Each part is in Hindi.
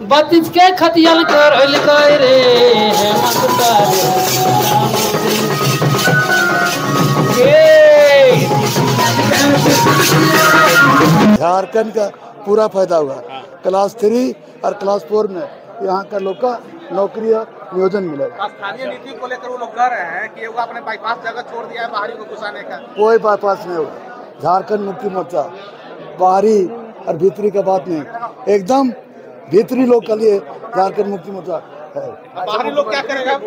बत्तीस के खतियल कर लिखाए रे झारखंड का पूरा फायदा हुआ। क्लास 3 और क्लास 4 में यहाँ का लोग का नौकरी और नियोजन मिलेगा। स्थानीय नीति को लेकर वो लोग कह रहे हैं कि वो आपने बाईपास जगह छोड़ दिया है बाहरी को घुसाने का। कोई बाईपास नहीं होगा। झारखंड मुक्ति मोर्चा बाहरी और भीतरी का बात नहीं, एकदम भीतरी लोग के लिए झारखंड मुक्ति मोर्चा है। बाहरी लोग क्या करेगा?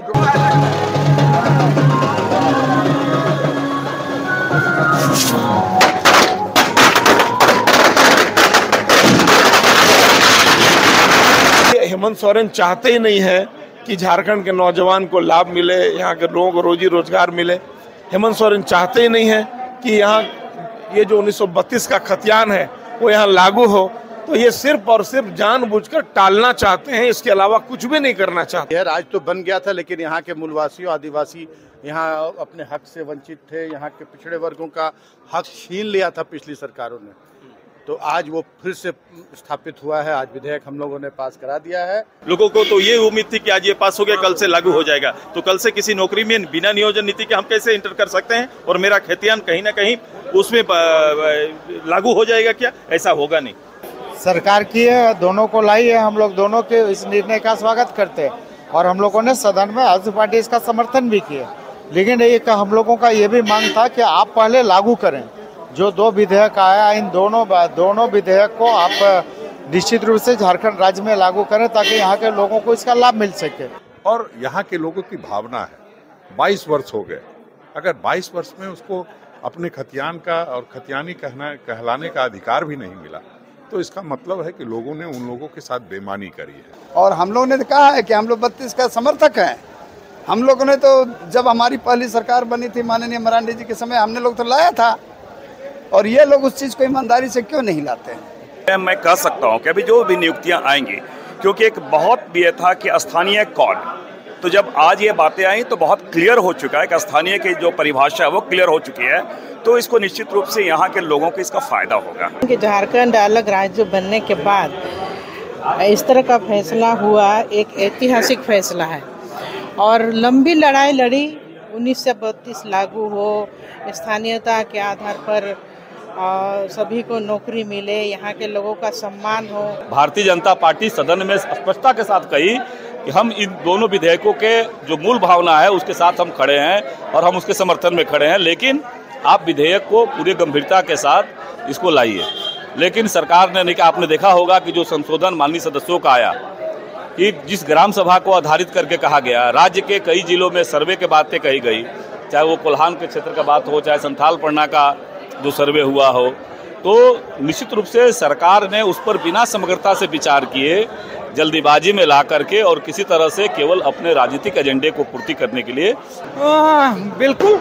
हेमंत सोरेन चाहते ही नहीं है कि झारखंड के नौजवान को लाभ मिले, यहाँ के लोगों को रोजी रोजगार मिले। हेमंत सोरेन चाहते ही नहीं है कि यहाँ ये जो 1932 का खतियान है वो यहाँ लागू हो। तो ये सिर्फ और सिर्फ जानबूझकर टालना चाहते हैं, इसके अलावा कुछ भी नहीं करना चाहते। राज तो बन गया था, लेकिन यहाँ के मूलवासियों आदिवासी यहाँ अपने हक से वंचित थे। यहाँ के पिछड़े वर्गों का हक छीन लिया था पिछली सरकारों ने, तो आज वो फिर से स्थापित हुआ है। आज विधेयक हम लोगों ने पास करा दिया है। लोगों को तो ये उम्मीद थी कि आज ये पास हो गया, कल से लागू हो जाएगा। तो कल से किसी नौकरी में बिना नियोजन नीति के हम कैसे इंटर कर सकते हैं? और मेरा खतियान कहीं ना कहीं उसमें लागू हो जाएगा क्या? ऐसा होगा नहीं। सरकार की है, दोनों को लाई है। हम लोग दोनों के इस निर्णय का स्वागत करते हैं और हम लोगों ने सदन में आजू पार्टी इसका समर्थन भी किया। लेकिन एक हम लोगों का ये भी मांग था कि आप पहले लागू करें। जो 2 विधेयक आया, इन दोनों विधेयक को आप निश्चित रूप से झारखंड राज्य में लागू करें ताकि यहाँ के लोगों को इसका लाभ मिल सके। और यहाँ के लोगों की भावना है 22 वर्ष हो गए, अगर 22 वर्ष में उसको अपने खतियान का और खतियानी कहलाने का अधिकार भी नहीं मिला, तो इसका मतलब है कि लोगों ने उन लोगों के साथ बेईमानी करी है। और हम लोगों ने कहा है कि हम लोग 32 का समर्थक हैं। हम लोगों ने तो जब हमारी पहली सरकार बनी थी माननीय मरांडी जी के समय, हमने लोग तो लाया था, और ये लोग उस चीज को ईमानदारी से क्यों नहीं लाते हैं? मैं कह सकता हूँ कि अभी जो भी नियुक्तियां आएंगी, क्योंकि एक बहुत ये था कि स्थानीय कौन, तो जब आज ये बातें आई तो बहुत क्लियर हो चुका है कि स्थानीय की जो परिभाषा है वो क्लियर हो चुकी है। तो इसको निश्चित रूप से यहाँ के लोगों को इसका फायदा होगा। कि झारखंड अलग राज्य बनने के बाद इस तरह का फैसला हुआ, एक ऐतिहासिक फैसला है। और लंबी लड़ाई लड़ी, 1932 लागू हो, स्थानीयता के आधार पर सभी को नौकरी मिले, यहाँ के लोगों का सम्मान हो। भारतीय जनता पार्टी सदन में स्पष्टता के साथ कही कि हम इन दोनों विधेयकों के जो मूल भावना है उसके साथ हम खड़े हैं और हम उसके समर्थन में खड़े हैं, लेकिन आप विधेयक को पूरी गंभीरता के साथ इसको लाइए। लेकिन सरकार ने नहीं, आपने देखा होगा कि जो संशोधन माननीय सदस्यों का आया कि जिस ग्राम सभा को आधारित करके कहा गया, राज्य के कई जिलों में सर्वे के बातें कही गई, चाहे वो कोल्हान के क्षेत्र का बात हो, चाहे संथाल पढ़ना का जो सर्वे हुआ हो, तो निश्चित रूप से सरकार ने उस पर बिना समग्रता से विचार किए जल्दीबाजी में ला करके और किसी तरह से केवल अपने राजनीतिक एजेंडे को पूर्ति करने के लिए। बिल्कुल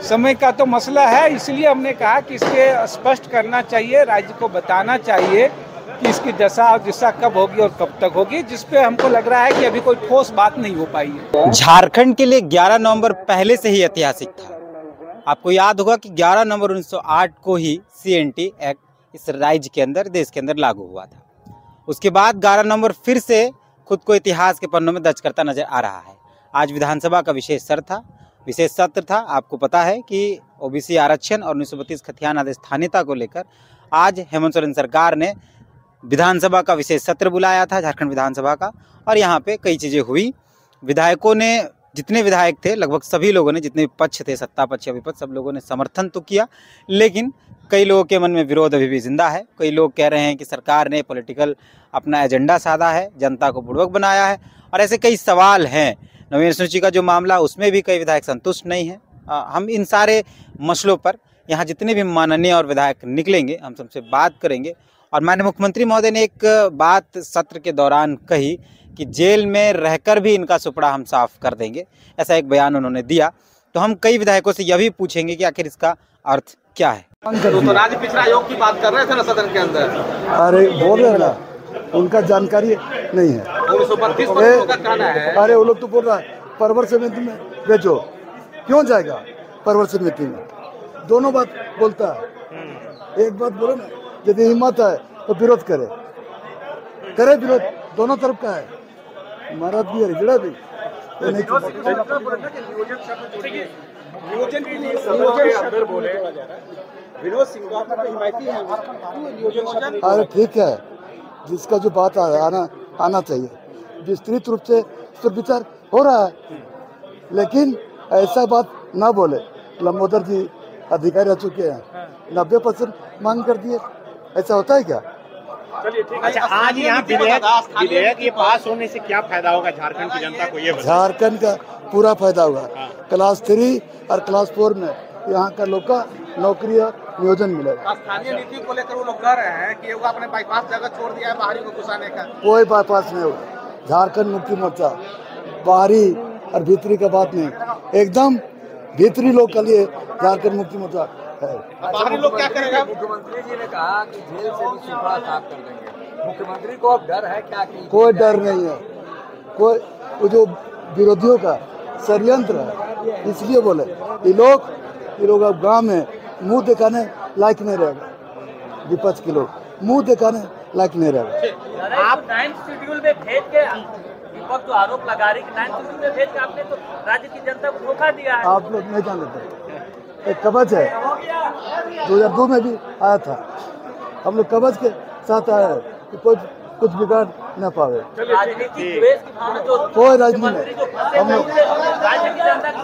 समय का तो मसला है, इसलिए हमने कहा कि इसके स्पष्ट करना चाहिए, राज्य को बताना चाहिए कि इसकी दशा और दिशा कब होगी और कब तक होगी, जिसपे हमको लग रहा है कि अभी कोई ठोस बात नहीं हो पाई है। झारखंड के लिए 11 नवंबर पहले से ही ऐतिहासिक था। आपको याद होगा कि 11 नवंबर 1908 को ही CNT एक्ट इस राज्य के अंदर, देश के अंदर लागू हुआ था। उसके बाद 11 नवंबर फिर से खुद को इतिहास के पन्नों में दर्ज करता नजर आ रहा है। आज विधानसभा का विशेष सत्र था। आपको पता है कि OBC आरक्षण और 1932 खतियान आदेश स्थानीयता को लेकर आज हेमंत सोरेन सरकार ने विधानसभा का विशेष सत्र बुलाया था, झारखंड विधानसभा का, और यहाँ पे कई चीज़ें हुई। विधायकों ने, जितने विधायक थे लगभग सभी लोगों ने, जितने पक्ष थे, सत्ता पक्ष या विपक्ष, सब लोगों ने समर्थन तो किया, लेकिन कई लोगों के मन में विरोध अभी भी जिंदा है। कई लोग कह रहे हैं कि सरकार ने पॉलिटिकल अपना एजेंडा साधा है, जनता को बुड़बक बनाया है, और ऐसे कई सवाल हैं। नवीन सूची का जो मामला, उसमें भी कई विधायक संतुष्ट नहीं हैं। हम इन सारे मसलों पर यहाँ जितने भी माननीय और विधायक निकलेंगे, हम सबसे बात करेंगे। और माननीय मुख्यमंत्री महोदय ने एक बात सत्र के दौरान कही कि जेल में रहकर भी इनका सुपड़ा हम साफ कर देंगे, ऐसा एक बयान उन्होंने दिया। तो हम कई विधायकों से यह भी पूछेंगे कि आखिर इसका अर्थ क्या है। तो राज्य पिछड़ा आयोग की बात कर रहे थे ना सदन के अंदर। अरे बोल रहे ना, उनका जानकारी नहीं है। 1932 का कहना है। अरे वो लोग तो बोल रहा है परवर समिति में भेजो, क्यों जाएगा परवर समिति में? दोनों बात बोलता है। एक बात बोलो ना, यदि हिम्मत है तो विरोध करे विरोध, दोनों तरफ का है, मराठ भी रिजड़ा भी। अरे ठीक है, जिसका जो बात आना चाहिए, विस्तृत रूप से विचार हो रहा है, लेकिन ऐसा बात ना बोले। लंबोदर जी अधिकारी रह चुके हैं, 90% मांग कर दिए, ऐसा होता है क्या? अच्छा, आज यहाँ विधेयक ये पास होने से क्या फायदा होगा झारखंड की जनता को, ये बताइए। झारखंड का पूरा फायदा होगा। क्लास 3 और क्लास 4 में यहाँ का लोग का नौकरी और नियोजन मिलेगा। स्थानीय नीति को लेकर वो लोग कह रहे हैं कि वो अपने बाईपास जगह छोड़ दिया है बाहरी को घुसाने का। कोई बाईपास नहीं होगा। झारखंड मुक्ति मोर्चा बाहरी और भीतरी का बात नहीं, एकदम भीतरी लोग के लिए झारखंड मुक्ति मोर्चा है। बाहरी लोग क्या करेगा? मुख्यमंत्री जी ने कहा कि जेल से भी सूखड़ा साफ कर देंगे। मुख्यमंत्री को अब डर है क्या कि? कोई डर नहीं है, कोई वो जो विरोधियों का षड्यंत्र है, इसलिए बोले ये लोग अब गाँव में मुंह दिखाने लायक नहीं रहेगा। विपक्ष के लोग मुंह दिखाने लायक नहीं रहेगा। आप 9th शेड्यूल में भेज के विपक्ष तो आरोप लगा रही कि 9th शेड्यूल में भेज के आपने तो राज्य की जनता को धोखा दिया है। आप लोग नहीं जानते, एक कवच है, 2002 में भी आया था। हम लोग कवच के साथ आए हैं कि कोई कुछ बिगाड़ न पावे। कोई राजनीति नहीं, हम लोग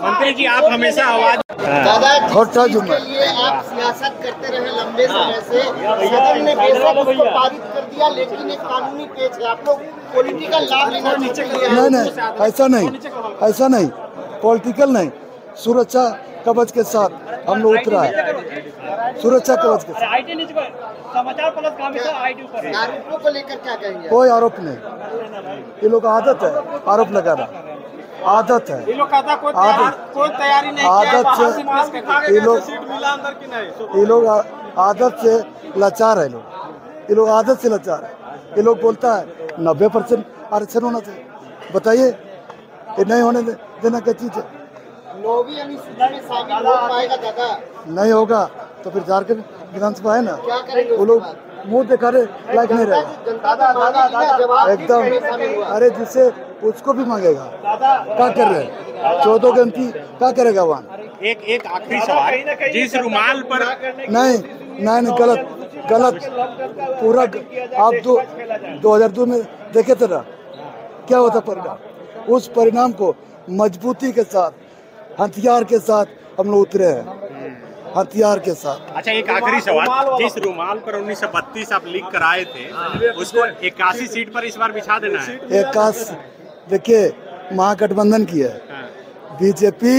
मंत्री जी आप हमेशा आवाज खोटा जुम्मन आप सियासत करते रहे लंबे समय से, सदन ने बेशक उसको पारित कर दिया, लेकिन एक कानूनी पेच है, आप लोग पॉलिटिकल लाभ लेना चाहते हैं। नहीं, ऐसा नहीं, पॉलिटिकल नहीं, सुरक्षा कवच के साथ हम लोग उतरा है, सुरक्षा कवच के साथ। समाचार प्लस का हमेशा आईटी पर है। आरोपों को लेकर क्या कहेंगे? कोई आरोप नहीं, ये लोग आदत है आरोप लगाना, आदत है, कोई तैयारी नहीं, आदत से ये लोग आदत से लाचार है। ये लोग आदत से लाचार है। ये लोग बोलता है 90% आरक्षण होना चाहिए, बताइए ये नहीं होने देना क्या चीज है? 9वीं अनुसूची में शामिल हो पाएगा दादा? नहीं होगा तो फिर झारखंड विधानसभा है ना, क्या करेंगे? वो लोग मुंह दिखाने लायक नहीं रहेगा एकदम। अरे जिससे उसको भी मांगेगा, क्या कर रहे हैं 14 के MP, क्या करेगा वहाँ? एक आखिरी सवाल, जिस रुमाल पर नहीं गलत पूरा। आप 2002 में देखे थे ना क्या होता परिणाम, उस परिणाम को मजबूती के साथ, हथियार के साथ हम लोग उतरे हैं, हथियार के साथ। अच्छा, एक आखिरी सवाल, जिस रुमाल पर 1932 आप लिख कर आए थे, उसको 81 सीट पर इस बार बिछा देना है। 81 देखिए महागठबंधन की है, बीजेपी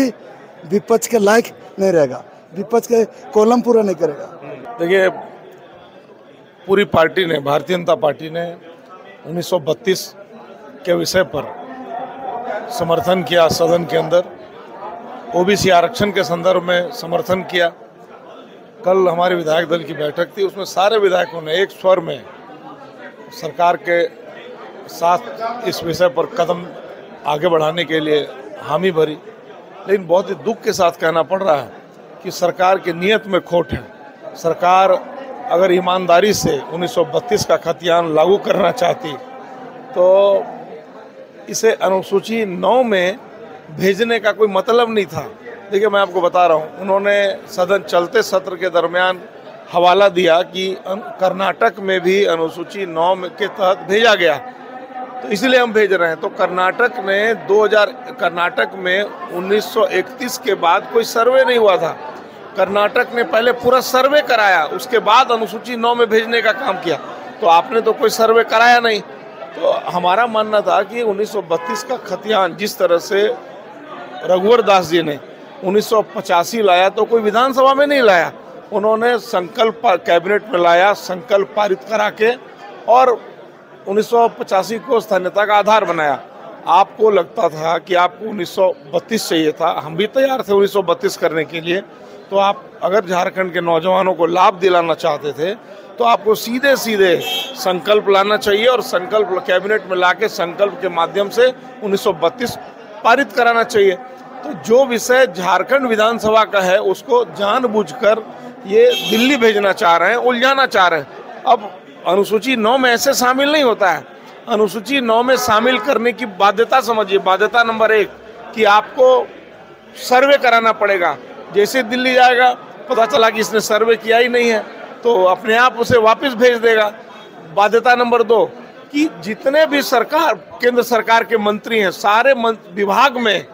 विपक्ष के लायक नहीं रहेगा, विपक्ष के कॉलम पूरा नहीं करेगा। देखिए, पूरी पार्टी ने, भारतीय जनता पार्टी ने 1932 के विषय पर समर्थन किया सदन के अंदर, ओबीसी आरक्षण के संदर्भ में समर्थन किया। कल हमारे विधायक दल की बैठक थी, उसमें सारे विधायकों ने एक स्वर में सरकार के साथ इस विषय पर कदम आगे बढ़ाने के लिए हामी भरी। लेकिन बहुत ही दुख के साथ कहना पड़ रहा है कि सरकार की नीयत में खोट है। सरकार अगर ईमानदारी से 1932 का खतियान लागू करना चाहती तो इसे अनुसूची 9 में भेजने का कोई मतलब नहीं था। देखिए, मैं आपको बता रहा हूँ, उन्होंने सदन चलते सत्र के दरमियान हवाला दिया कि कर्नाटक में भी अनुसूची 9 के तहत भेजा गया, तो इसलिए हम भेज रहे हैं। तो कर्नाटक में 1931 के बाद कोई सर्वे नहीं हुआ था। कर्नाटक ने पहले पूरा सर्वे कराया, उसके बाद अनुसूची 9 में भेजने का काम किया। तो आपने तो कोई सर्वे कराया नहीं। तो हमारा मानना था कि 1932 का खतियान जिस तरह से रघुवर दास जी ने 1985 लाया, तो कोई विधानसभा में नहीं लाया, उन्होंने संकल्प कैबिनेट में लाया, संकल्प पारित करा के, और 1985 को स्थानीयता का आधार बनाया। आपको लगता था कि आपको 1932 चाहिए था, हम भी तैयार थे 1932 करने के लिए। तो आप अगर झारखंड के नौजवानों को लाभ दिलाना चाहते थे तो आपको सीधे संकल्प लाना चाहिए और संकल्प कैबिनेट में लाके संकल्प के माध्यम से 1932 पारित कराना चाहिए। तो जो विषय झारखंड विधानसभा का है उसको जानबूझकर ये दिल्ली भेजना चाह रहे हैं, उलझाना चाह रहे हैं। अब अनुसूची 9 में ऐसे शामिल नहीं होता है। अनुसूची 9 में शामिल करने की बाध्यता समझिए। बाध्यता नंबर 1 कि आपको सर्वे कराना पड़ेगा। जैसे दिल्ली जाएगा, पता चला कि इसने सर्वे किया ही नहीं है, तो अपने आप उसे वापस भेज देगा। बाध्यता नंबर 2 कि जितने भी केंद्र सरकार के मंत्री हैं, सारे विभाग में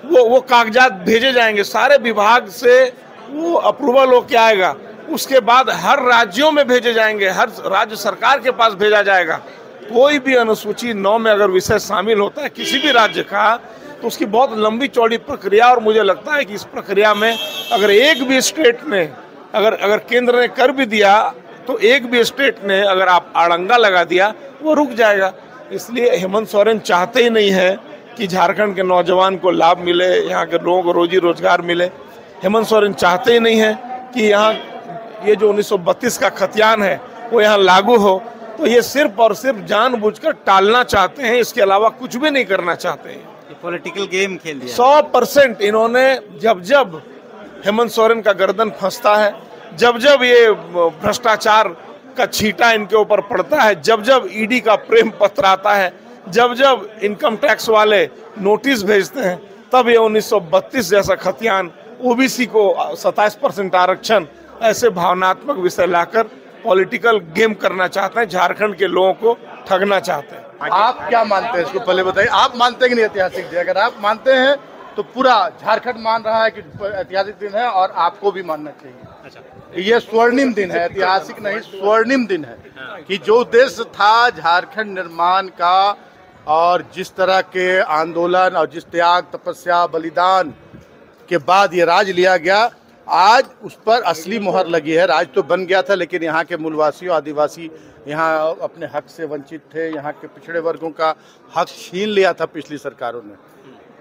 वो कागजात भेजे जाएंगे, सारे विभाग से वो अप्रूवल होके आएगा, उसके बाद हर राज्यों में भेजे जाएंगे, हर राज्य सरकार के पास भेजा जाएगा। कोई भी अनुसूची 9 में अगर विषय शामिल होता है किसी भी राज्य का, तो उसकी बहुत लंबी चौड़ी प्रक्रिया, और मुझे लगता है कि इस प्रक्रिया में अगर एक भी स्टेट ने अगर केंद्र ने कर भी दिया, तो एक भी स्टेट ने अगर आप अड़ंगा लगा दिया, वो रुक जाएगा। इसलिए हेमंत सोरेन चाहते ही नहीं है कि झारखंड के नौजवान को लाभ मिले, यहाँ के लोगों को रोजी रोजगार मिले। हेमंत सोरेन चाहते ही नहीं है कि यहाँ ये जो 1932 का खतियान है वो यहाँ लागू हो। तो ये सिर्फ और सिर्फ जानबूझकर टालना चाहते हैं, इसके अलावा कुछ भी नहीं करना चाहते हैं। पॉलिटिकल गेम खेल दिया 100%। इन्होंने जब हेमंत सोरेन का गर्दन फंसता है, जब ये भ्रष्टाचार का छींटा इनके ऊपर पड़ता है, जब ईडी का प्रेम पत्र आता है, जब इनकम टैक्स वाले नोटिस भेजते हैं, तब ये 1932 जैसा खतियान, ओबीसी को 27% आरक्षण, ऐसे भावनात्मक विषय लाकर पॉलिटिकल गेम करना चाहते हैं, झारखंड के लोगों को ठगना चाहते हैं। आप क्या मानते हैं, इसको पहले बताइए। आप मानते हैं कि नहीं ऐतिहासिक दिन? अगर आप मानते हैं तो पूरा झारखंड मान रहा है कि ऐतिहासिक दिन है, और आपको भी मानना चाहिए। अच्छा, ये स्वर्णिम दिन है, ऐतिहासिक नहीं, स्वर्णिम दिन है कि जो उद्देश्य था झारखंड निर्माण का, और जिस तरह के आंदोलन और जिस त्याग, तपस्या, बलिदान के बाद ये राज लिया गया, आज उस पर असली मुहर लगी है। राज तो बन गया था, लेकिन यहाँ के मूलवासियों, आदिवासी यहाँ अपने हक से वंचित थे, यहाँ के पिछड़े वर्गों का हक छीन लिया था पिछली सरकारों ने।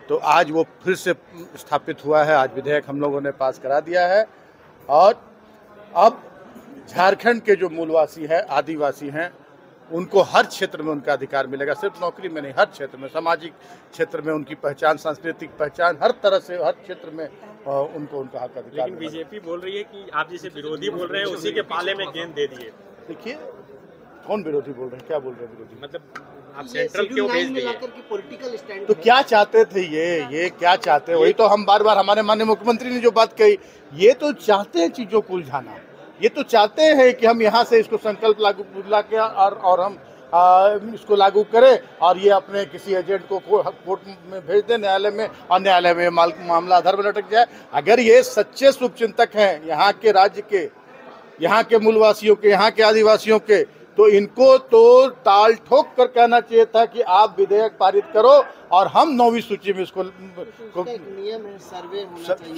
तो आज वो फिर से स्थापित हुआ है। आज विधेयक हम लोगों ने पास करा दिया है, और अब झारखंड के जो मूलवासी हैं, आदिवासी हैं, उनको हर क्षेत्र में उनका अधिकार मिलेगा। सिर्फ नौकरी में नहीं, हर क्षेत्र में, सामाजिक क्षेत्र में उनकी पहचान, सांस्कृतिक पहचान, हर तरह से हर क्षेत्र में उनको उनका हक अधिकार। लेकिन बीजेपी बोल रही है कि आप जिसे विरोधी बोल रहे हैं उसी के पाले में गेंद दे दिए। देखिए, कौन विरोधी बोल रहे हैं, क्या बोल रहे हैं विरोधी? मतलब आप सेंट्रल क्यों भेज दिए? तो क्या चाहते थे ये क्या चाहते हैं? वही तो हम बार बार, हमारे माननीय मुख्यमंत्री ने जो बात कही, ये तो चाहते हैं चीजों को उलझाना। ये तो चाहते हैं कि हम यहाँ से इसको संकल्प लागू बुला के और हम इसको लागू करें, और ये अपने किसी एजेंट को कोर्ट में भेज दें, न्यायालय में, और न्यायालय में मामला अधर में लटक जाए। अगर ये सच्चे शुभचिंतक हैं यहाँ के राज्य के, यहाँ के मूलवासियों के, यहाँ के आदिवासियों के, तो इनको तो ताल ठोक कर कहना चाहिए था कि आप विधेयक पारित करो, और हम 9वीं सूची में इसको नियम है, सर्वे होना चाहिए,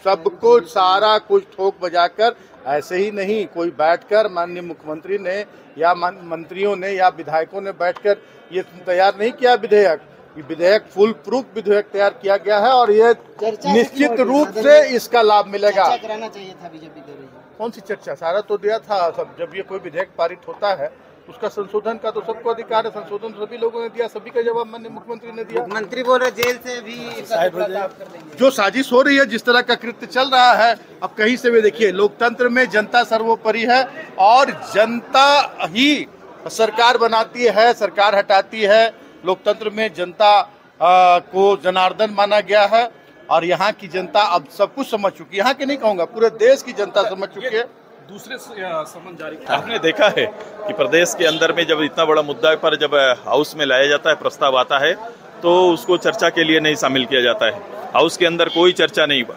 सब कुछ सारा कुछ ठोक बजाकर, ऐसे ही नहीं कोई बैठकर माननीय मुख्यमंत्री ने या मंत्रियों ने या विधायकों ने बैठकर ये तैयार नहीं किया विधेयक। ये विधेयक फुल प्रूफ विधेयक तैयार किया गया है, और ये निश्चित रूप से इसका लाभ मिलेगा। चर्चा कराना चाहिए था, बीजेपी कर रही है। कौन सी चर्चा? सारा तो दिया था सब। जब ये कोई विधेयक पारित होता है, उसका संशोधन का तो सबको अधिकार है। संशोधन सभी लोगों ने दिया, सभी का जवाब माननीय मुख्यमंत्री ने दिया। मंत्री बोल रहे जेल से भी जो साजिश हो रही है, जिस तरह का कृत्य चल रहा है, अब कहीं से भी देखिए, लोकतंत्र में जनता सर्वोपरि है, और जनता ही सरकार बनाती है, सरकार हटाती है। लोकतंत्र में जनता को जनार्दन माना गया है, और यहाँ की जनता अब सब कुछ समझ चुकी है। यहाँ की नहीं कहूँगा, पूरे देश की जनता समझ चुकी है। दूसरे समन जारी आपने देखा है कि प्रदेश के अंदर में जब इतना बड़ा मुद्दा पर जब हाउस में लाया जाता है, प्रस्ताव आता है, तो उसको चर्चा के लिए नहीं शामिल किया जाता है। हाउस के अंदर कोई चर्चा नहीं हुआ।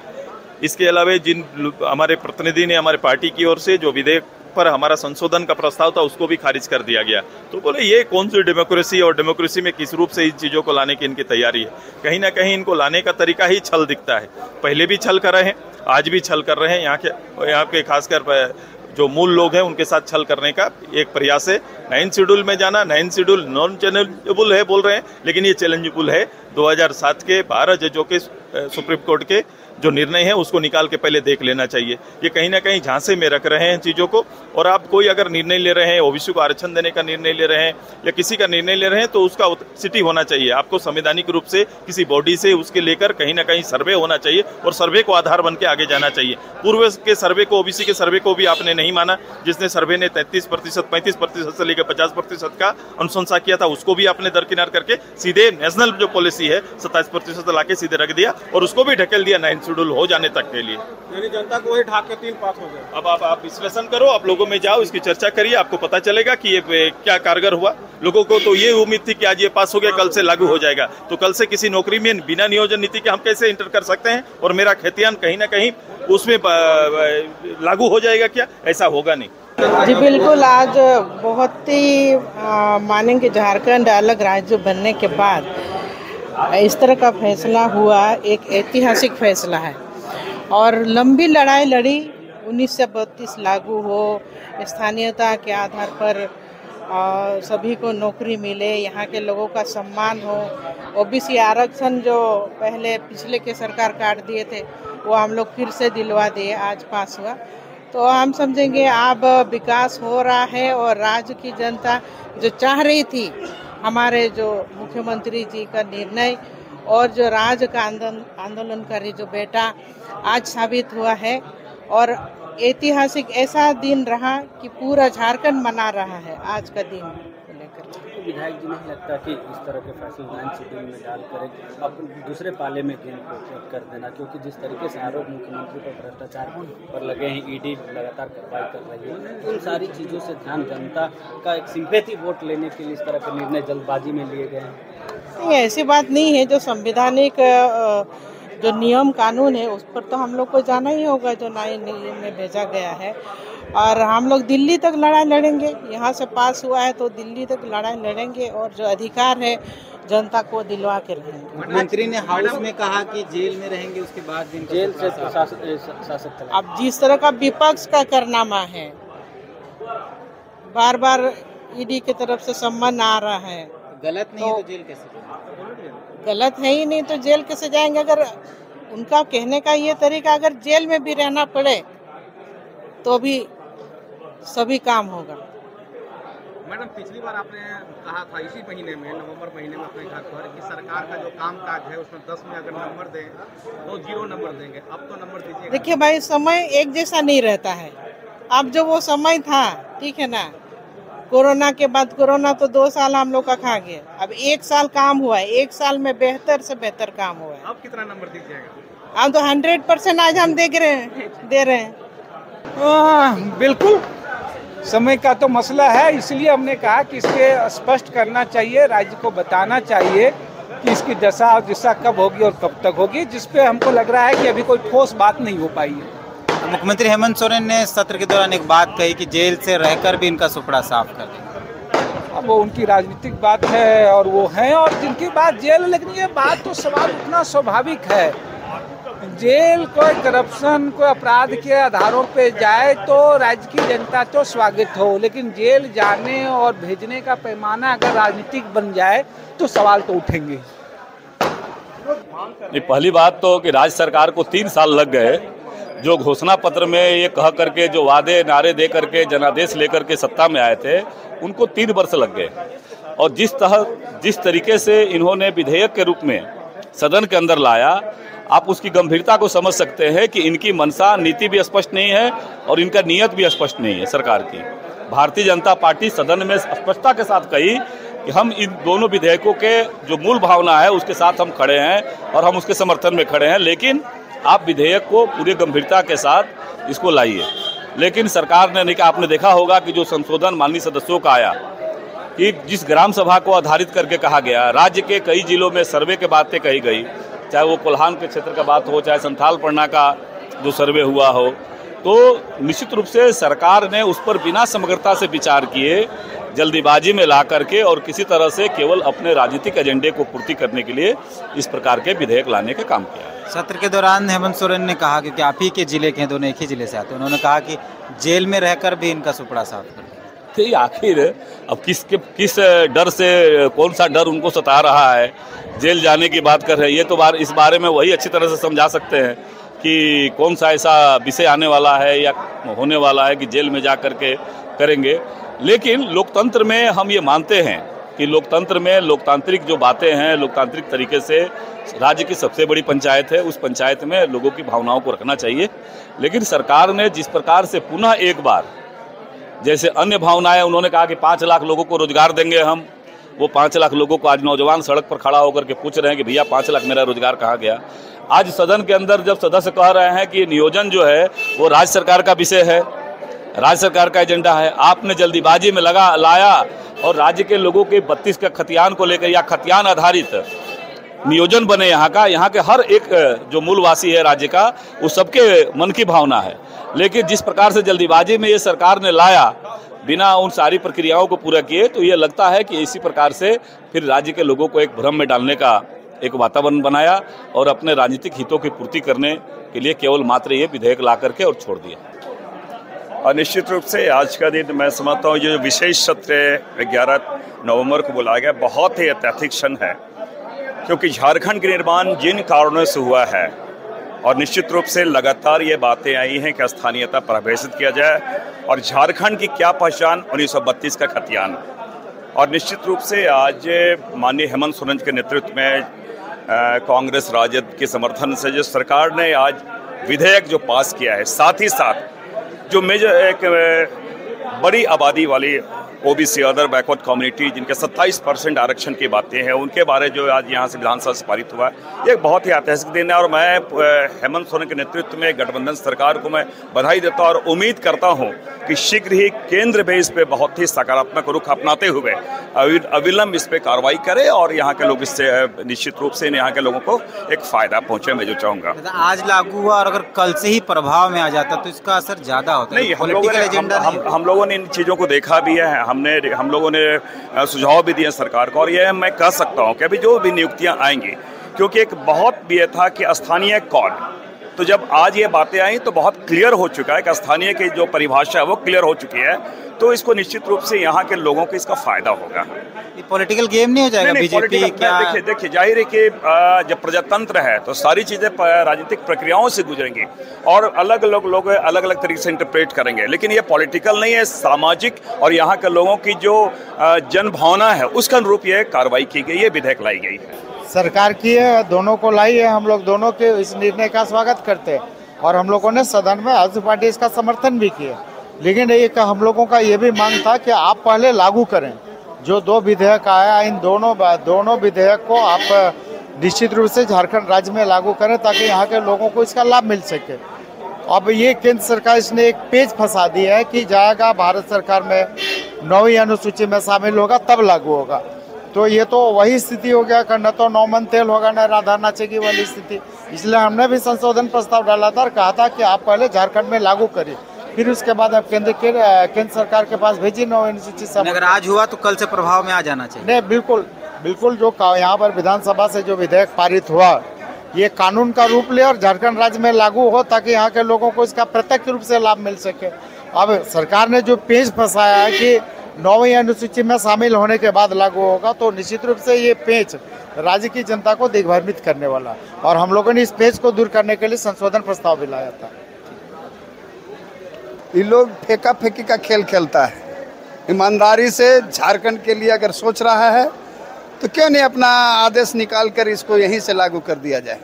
इसके अलावा जिन हमारे प्रतिनिधि ने हमारे पार्टी की ओर से जो विधेयक पर हमारा संशोधन का प्रस्ताव था, उसको भी खारिज कर दिया गया। तो बोले ये कौन सी डेमोक्रेसी, और डेमोक्रेसी में किस रूप से इन चीज़ों को लाने की इनकी तैयारी है। कहीं ना कहीं इनको लाने का तरीका ही छल दिखता है। पहले भी छल कर रहे हैं, आज भी छल कर रहे हैं। यहाँ के खासकर जो मूल लोग हैं उनके साथ छल करने का एक प्रयास है। 9 शेड्यूल में जाना, 9 शेड्यूल नॉन चैलेंजेबल है बोल रहे हैं, लेकिन ये चैलेंजेबल है। 2007 के 12 जजों के सुप्रीम कोर्ट के जो निर्णय है उसको निकाल के पहले देख लेना चाहिए। ये कहीं ना कहीं झांसे में रख रहे हैं चीज़ों को, और आप कोई अगर निर्णय ले रहे हैं, ओबीसी को आरक्षण देने का निर्णय ले रहे हैं या किसी का निर्णय ले रहे हैं, तो उसका सिटी होना चाहिए। आपको संवैधानिक रूप से किसी बॉडी से उसके लेकर कहीं ना कहीं सर्वे होना चाहिए और सर्वे को आधार बन के आगे जाना चाहिए। पूर्व के सर्वे को, ओबीसी के सर्वे को भी आपने नहीं माना, जिसने सर्वे ने 33%, 35% से लेकर 50% का अनुशंसा किया था, उसको भी आपने दरकिनार करके सीधे नेशनल जो पॉलिसी है 27% लाके सीधे रख दिया और उसको भी ढकेल दिया 9 शेड्यूल हो जाने तक के लिए। यानी जनता को वही ढाक के 3 पास हो गए। अब आप विश्लेषण करो, आप लोगों में जाओ, इसकी चर्चा करिए, आपको पता चलेगा कि ये क्या कारगर हुआ। लोगों को तो ये उम्मीद थी कि आज ये पास हो गया, कल से लागू हो जाएगा, तो कल से किसी नौकरी में बिना नियोजन नीति के हम कैसे इंटर कर सकते हैं और मेरा खतियान कहीं ना कहीं उसमें लागू हो जाएगा क्या? ऐसा होगा नहीं। जी बिल्कुल, आज बहुत ही मानेंगे झारखंड अलग राज्य बनने के बाद इस तरह का फैसला हुआ, एक ऐतिहासिक फैसला है। और लंबी लड़ाई लड़ी 1932 लागू हो, स्थानीयता के आधार पर सभी को नौकरी मिले, यहाँ के लोगों का सम्मान हो, ओबीसी आरक्षण जो पहले पिछले के सरकार काट दिए थे वो हम लोग फिर से दिलवा दिए, आज पास हुआ। तो हम समझेंगे अब विकास हो रहा है और राज्य की जनता जो चाह रही थी, हमारे जो मुख्यमंत्री जी का निर्णय और जो राज्य का आंदोलनकारी जो बेटा आज साबित हुआ है। और ऐतिहासिक ऐसा दिन रहा कि पूरा झारखंड मना रहा है आज का दिन को लेकर। तो विधायक जी नहीं लगता कि इस तरह के फैसले 9 शेड्यूल में डालकर अब दूसरे पाले में गेंद को कर देना, क्योंकि जिस तरीके से आरोप मुख्यमंत्री पर भ्रष्टाचार पर लगे हैं, ईडी लगातार कार्रवाई कर रही है, उन सारी चीज़ों से ध्यान जनता का एक सिंपैथी वोट लेने के लिए इस तरह के निर्णय जल्दबाजी में लिए गए हैं? नहीं, ऐसी बात नहीं है। जो संवैधानिक जो नियम कानून है उस पर तो हम लोग को जाना ही होगा, जो नए नियम में भेजा गया है। और हम लोग दिल्ली तक लड़ाई लड़ेंगे, यहाँ से पास हुआ है तो दिल्ली तक लड़ाई लड़ेंगे और जो अधिकार है जनता को दिलवा के रहेंगे। मंत्री ने हाउस में कहा कि जेल में रहेंगे, उसके बाद जेल से शासक। अब जिस तरह का विपक्ष का कारनामा है, बार बार ईडी की तरफ से सम्मान आ रहा है, गलत नहीं है तो जेल कैसे? गलत है ही नहीं तो जेल कैसे जाएंगे? अगर उनका कहने का ये तरीका, अगर जेल में भी रहना पड़े तो भी सभी काम होगा। मैडम, पिछली बार आपने कहा था इसी महीने में, नवंबर महीने में अपने घर पर कि सरकार का जो काम काज है उसमें 10 में अगर नंबर दें तो 0 नंबर देंगे। अब तो नंबर दीजिए। देखिए भाई, समय एक जैसा नहीं रहता है। अब जो वो समय था, ठीक है ना, कोरोना के बाद, कोरोना तो 2 साल हम लोग का खा गया, अब 1 साल काम हुआ है, 1 साल में बेहतर से बेहतर काम हुआ है। अब कितना नंबर दीजिएगा? अब तो 100% आज हम दे रहे हैं। बिल्कुल, समय का तो मसला है, इसलिए हमने कहा कि इसके स्पष्ट करना चाहिए, राज्य को बताना चाहिए कि इसकी दशा और दिशा कब होगी और कब तक होगी, जिसपे हमको लग रहा है कि अभी कोई ठोस बात नहीं हो पाई है। मुख्यमंत्री हेमंत सोरेन ने सत्र के दौरान एक बात कही कि जेल से रहकर भी इनका सुपड़ा साफ कर देंगे। अब वो उनकी राजनीतिक बात है और वो है, और जिनकी बात जेल, लेकिन ये बात तो सवाल उतना स्वाभाविक है। जेल कोई करप्शन, कोई अपराध के आधारों पे जाए तो राज्य की जनता तो स्वागत हो, लेकिन जेल जाने और भेजने का पैमाना अगर राजनीतिक बन जाए तो सवाल तो उठेंगे। पहली बात तो कि राज्य सरकार को 3 साल लग गए, जो घोषणा पत्र में ये कह करके, जो वादे नारे दे करके जनादेश लेकर के सत्ता में आए थे, उनको 3 वर्ष लग गए। और जिस तरीके से इन्होंने विधेयक के रूप में सदन के अंदर लाया, आप उसकी गंभीरता को समझ सकते हैं कि इनकी मंशा, नीति भी स्पष्ट नहीं है और इनका नियत भी स्पष्ट नहीं है सरकार की। भारतीय जनता पार्टी सदन में स्पष्टता के साथ कही कि हम इन दोनों विधेयकों के जो मूल भावना है उसके साथ हम खड़े हैं और हम उसके समर्थन में खड़े हैं, लेकिन आप विधेयक को पूरी गंभीरता के साथ इसको लाइए। लेकिन सरकार ने नहीं, आपने देखा होगा कि जो संशोधन माननीय सदस्यों का आया कि जिस ग्राम सभा को आधारित करके कहा गया, राज्य के कई जिलों में सर्वे के बातें कही गई, चाहे वो कोल्हान के क्षेत्र का बात हो, चाहे संथाल पढ़ना का जो सर्वे हुआ हो, तो निश्चित रूप से सरकार ने उस पर बिना समग्रता से विचार किए जल्दीबाजी में ला करके और किसी तरह से केवल अपने राजनीतिक एजेंडे को पूर्ति करने के लिए इस प्रकार के विधेयक लाने का काम किया है। सत्र के दौरान हेमंत सोरेन ने कहा कि आप ही के जिले के हैं, दोनों एक ही जिले से आते हैं, उन्होंने कहा कि जेल में रहकर भी इनका सुपड़ा साफ कर दें। तो आखिर अब किस डर से, कौन सा डर उनको सता रहा है, जेल जाने की बात कर रहे हैं, ये तो इस बारे में वही अच्छी तरह से समझा सकते हैं कि कौन सा ऐसा विषय आने वाला है या होने वाला है कि जेल में जा करके करेंगे। लेकिन लोकतंत्र में हम ये मानते हैं कि लोकतंत्र में लोकतांत्रिक जो बातें हैं, लोकतांत्रिक तरीके से राज्य की सबसे बड़ी पंचायत है, उस पंचायत में लोगों की भावनाओं को रखना चाहिए। लेकिन सरकार ने जिस प्रकार से पुनः एक बार, जैसे अन्य भावनाएं, उन्होंने कहा कि 5 लाख लोगों को रोजगार देंगे हम, वो 5 लाख लोगों को आज नौजवान सड़क पर खड़ा होकर के पूछ रहे हैं कि भैया 5 लाख मेरा रोजगार कहाँ गया। आज सदन के अंदर जब सदस्य कह रहे हैं कि नियोजन जो है वो राज्य सरकार का विषय है, राज्य सरकार का एजेंडा है, आपने जल्दीबाजी में लाया और राज्य के लोगों के 32 का खतियान को लेकर या खतियान आधारित नियोजन बने यहाँ के हर एक जो मूलवासी है राज्य का, उस सबके मन की भावना है। लेकिन जिस प्रकार से जल्दीबाजी में ये सरकार ने लाया बिना उन सारी प्रक्रियाओं को पूरा किए, तो ये लगता है कि इसी प्रकार से फिर राज्य के लोगों को एक भ्रम में डालने का एक वातावरण बनाया और अपने राजनीतिक हितों की पूर्ति करने के लिए केवल मात्र ये विधेयक ला करके और छोड़ दिया। और निश्चित रूप से आज का दिन मैं समझता हूँ ये विशेष सत्र 11 नवंबर को बुलाया गया बहुत ही ऐतिहासिक क्षण है, क्योंकि झारखंड के निर्माण जिन कारणों से हुआ है और निश्चित रूप से लगातार ये बातें आई हैं कि स्थानीयता परिभाषित किया जाए और झारखंड की क्या पहचान 1932 का खतियान। और निश्चित रूप से आज माननीय हेमंत सोरेन के नेतृत्व में कांग्रेस राजद के समर्थन से जो सरकार ने आज विधेयक जो पास किया है, साथ ही साथ जो मेजर एक बड़ी आबादी वाली ओबीसी अदर बैकवर्ड कम्युनिटी जिनके 27% आरक्षण की बातें हैं, उनके बारे जो आज यहाँ से विधानसभा से पारित हुआ है, ये बहुत ही ऐतिहासिक दिन है। और मैं हेमंत सोरेन के नेतृत्व में गठबंधन सरकार को मैं बधाई देता हूँ और उम्मीद करता हूँ कि शीघ्र ही केंद्र भी इस पे बहुत ही सकारात्मक रुख अपनाते हुए अविलंब इस पे कार्रवाई करे और यहाँ के लोग इससे निश्चित रूप से यहाँ के लोगों को एक फायदा पहुँचे, मैं जो चाहूँगा। आज लागू हुआ और अगर कल से ही प्रभाव में आ जाता तो इसका असर ज्यादा होता है। नहीं, हम लोगों ने इन चीज़ों को देखा भी है, हम लोगों ने सुझाव भी दिए सरकार को और ये मैं कह सकता हूँ कि अभी जो भी नियुक्तियाँ आएंगी, क्योंकि एक बहुत ये था कि स्थानीय कौन, तो जब आज ये बातें आई तो बहुत क्लियर हो चुका है कि स्थानीय की जो परिभाषा है वो क्लियर हो चुकी है, तो इसको निश्चित रूप से यहाँ के लोगों को इसका फायदा होगा। ये पॉलिटिकल गेम नहीं हो जाएगा? बीजेपी क्या देखिए जाहिर है कि जब प्रजातंत्र है तो सारी चीजें राजनीतिक प्रक्रियाओं से गुजरेंगी और अलग अलग लोग अलग अलग तरीके से इंटरप्रेट करेंगे, लेकिन ये पॉलिटिकल नहीं है, सामाजिक और यहाँ के लोगों की जो जन भावना है उसके अनुरूप ये कार्रवाई की गई है, विधेयक लाई गई है। सरकार की है, दोनों को लाई है, हम लोग दोनों के इस निर्णय का स्वागत करते हैं और हम लोगों ने सदन में आजसू पार्टी इसका समर्थन भी किया। लेकिन एक हम लोगों का ये भी मांग था कि आप पहले लागू करें, जो 2 विधेयक आया इन दोनों विधेयक को आप निश्चित रूप से झारखंड राज्य में लागू करें ताकि यहाँ के लोगों को इसका लाभ मिल सके। अब ये केंद्र सरकार इसने एक पेज फंसा दिया है कि जाएगा भारत सरकार में 9वीं अनुसूची में शामिल होगा तब लागू होगा, तो ये तो वही स्थिति हो गया कि न तो 9 मन तेल होगा न राधा नाचेगी वाली स्थिति। इसलिए हमने भी संशोधन प्रस्ताव डाला था और कहा था कि आप पहले झारखंड में लागू करिए, फिर उसके बाद आप केंद्र सरकार के पास भेजिए 9वीं अनुसूची से। अगर आज हुआ तो कल से प्रभाव में आ जाना चाहिए। नहीं, बिल्कुल जो यहाँ पर विधानसभा से जो विधेयक पारित हुआ ये कानून का रूप ले और झारखंड राज्य में लागू हो ताकि यहाँ के लोगों को इसका प्रत्यक्ष रूप से लाभ मिल सके। अब सरकार ने जो पेज फंसाया है कि 9वीं अनुसूची में शामिल होने के बाद लागू होगा, तो निश्चित रूप से ये पेज राज्य की जनता को दिग्भ्रमित करने वाला और हम लोगों ने इस पेज को दूर करने के लिए संशोधन प्रस्ताव भी लाया था। ये लोग फेंका फेंकी का खेल खेलता है। ईमानदारी से झारखंड के लिए अगर सोच रहा है तो क्यों नहीं अपना आदेश निकाल कर इसको यहीं से लागू कर दिया जाए।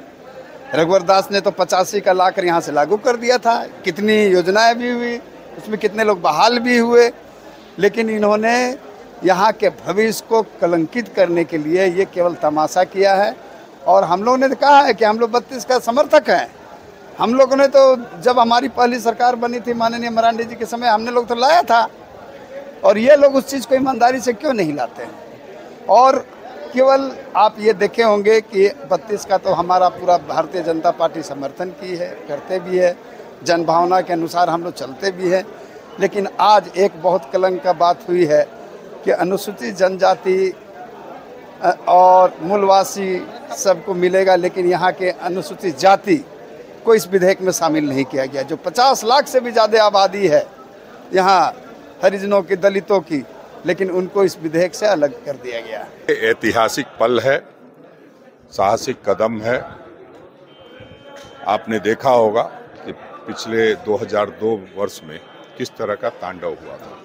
रघुवर दास ने तो 85 का लाकर यहाँ से लागू कर दिया था, कितनी योजनाएं भी हुई, उसमें कितने लोग बहाल भी हुए, लेकिन इन्होंने यहाँ के भविष्य को कलंकित करने के लिए ये केवल तमाशा किया है। और हम लोगों ने कहा है कि हम लोग 32 का समर्थक हैं। हम लोगों ने तो जब हमारी पहली सरकार बनी थी माननीय मरांडी जी के समय, हमने लोग तो लाया था और ये लोग उस चीज़ को ईमानदारी से क्यों नहीं लाते हैं। और केवल आप ये देखे होंगे कि 32 का तो हमारा पूरा भारतीय जनता पार्टी समर्थन की है, करते भी है, जनभावना के अनुसार हम लोग चलते भी हैं। लेकिन आज एक बहुत कलंक का बात हुई है कि अनुसूचित जनजाति और मूलवासी सबको मिलेगा, लेकिन यहाँ के अनुसूचित जाति को इस विधेयक में शामिल नहीं किया गया। जो 50 लाख से भी ज़्यादा आबादी है यहाँ हरिजनों की, दलितों की, लेकिन उनको इस विधेयक से अलग कर दिया गया। ऐतिहासिक पल है, साहसिक कदम है आपने देखा होगा कि पिछले 2002 वर्ष में किस तरह का तांडव हुआ था।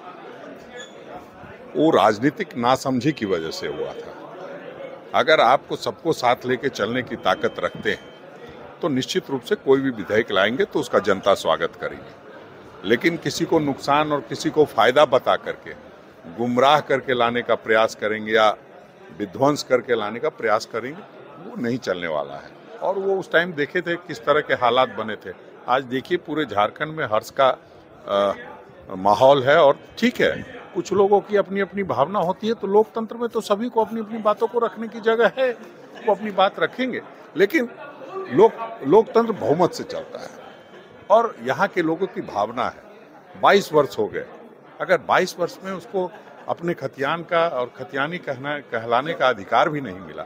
वो राजनीतिक नासमझी की वजह से हुआ था। अगर आपको सबको साथ लेके चलने की ताकत रखते हैं तो निश्चित रूप से कोई भी विधेयक लाएंगे तो उसका जनता स्वागत करेगी। लेकिन किसी को नुकसान और किसी को फायदा बता करके, गुमराह करके लाने का प्रयास करेंगे या विध्वंस करके लाने का प्रयास करेंगे, वो नहीं चलने वाला है। और वो उस टाइम देखे थे किस तरह के हालात बने थे। आज देखिए पूरे झारखंड में हर्ष का माहौल है। और ठीक है, कुछ लोगों की अपनी अपनी भावना होती है, तो लोकतंत्र में तो सभी को अपनी अपनी बातों को रखने की जगह है, वो अपनी बात रखेंगे। लेकिन लोकतंत्र बहुमत से चलता है और यहाँ के लोगों की भावना है। 22 वर्ष हो गए, अगर 22 वर्ष में उसको अपने खतियान का और खतियानी कहलाने का अधिकार भी नहीं मिला,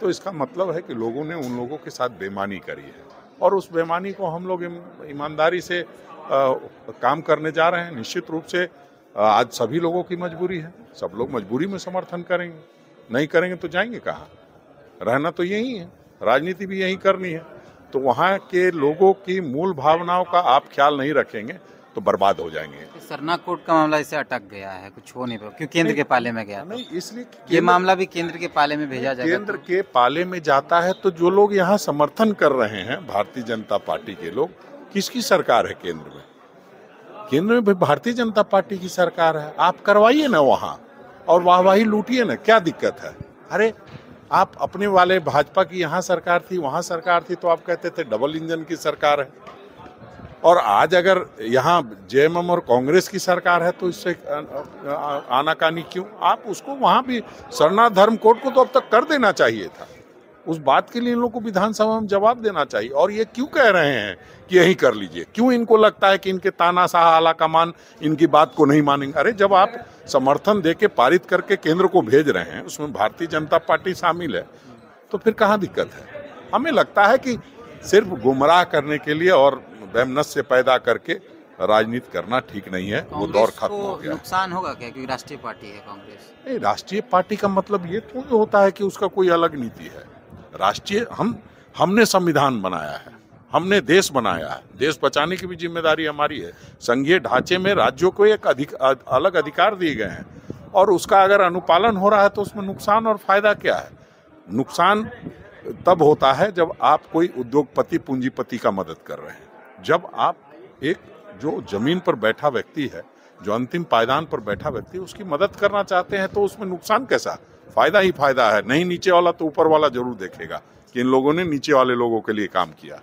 तो इसका मतलब है कि लोगों ने उन लोगों के साथ बेईमानी करी है। और उस बेईमानी को हम लोग ईमानदारी से काम करने जा रहे हैं। निश्चित रूप से आज सभी लोगों की मजबूरी है, सब लोग मजबूरी में समर्थन करेंगे, नहीं करेंगे तो जाएंगे कहाँ? रहना तो यही है, राजनीति भी यही करनी है। तो वहाँ के लोगों की मूल भावनाओं का आप ख्याल नहीं रखेंगे तो बर्बाद हो जाएंगे। सरना कोर्ट का मामला इसे अटक गया है, कुछ हो नहीं पाया क्योंकि केंद्र के पाले में गया। नहीं, इसलिए ये मामला भी केंद्र के पाले में भेजा जाएगा। केंद्र के पाले में जाता है तो जो लोग यहाँ समर्थन कर रहे हैं, भारतीय जनता पार्टी के लोग, किसकी सरकार है केंद्र में? केंद्र में भी भारतीय जनता पार्टी की सरकार है। आप करवाइए ना वहाँ और वाहवाही लूटिए ना, क्या दिक्कत है? अरे आप अपने वाले भाजपा की यहाँ सरकार थी, वहाँ सरकार थी, तो आप कहते थे डबल इंजन की सरकार है। और आज अगर यहाँ जेएमएम और कांग्रेस की सरकार है तो इससे आनाकानी क्यों? आप उसको वहाँ भी सरना धर्म कोड को तो अब तक कर देना चाहिए था। उस बात के लिए इन लोगों को विधानसभा में जवाब देना चाहिए। और ये क्यों कह रहे हैं कि यही कर लीजिए? क्यों इनको लगता है कि इनके तानाशाह आला कमान इनकी बात को नहीं मानेंगे? अरे जब आप समर्थन देके पारित करके केंद्र को भेज रहे हैं, उसमें भारतीय जनता पार्टी शामिल है, तो फिर कहाँ दिक्कत है? हमें लगता है कि सिर्फ गुमराह करने के लिए और वैमनस्य पैदा करके राजनीति करना ठीक नहीं है। वो दौर खत्म हो गया। नुकसान होगा क्या क्योंकि राष्ट्रीय पार्टी है कांग्रेस? नहीं, राष्ट्रीय पार्टी का मतलब ये थोड़ी होता है कि उसका कोई अलग नीति है। राष्ट्रीय हमने संविधान बनाया है, हमने देश बनाया है, देश बचाने की भी जिम्मेदारी हमारी है। संघीय ढांचे में राज्यों को एक अलग अधिकार दिए गए हैं और उसका अगर अनुपालन हो रहा है तो उसमें नुकसान और फायदा क्या है? नुकसान तब होता है जब आप कोई उद्योगपति पूंजीपति का मदद कर रहे हैं। जब आप एक जो जमीन पर बैठा व्यक्ति है, जो अंतिम पायदान पर बैठा व्यक्ति है, उसकी मदद करना चाहते हैं तो उसमें नुकसान कैसा? फायदा ही फायदा है। नहीं नीचे वाला तो ऊपर वाला जरूर देखेगा कि इन लोगों ने नीचे वाले लोगों के लिए काम किया।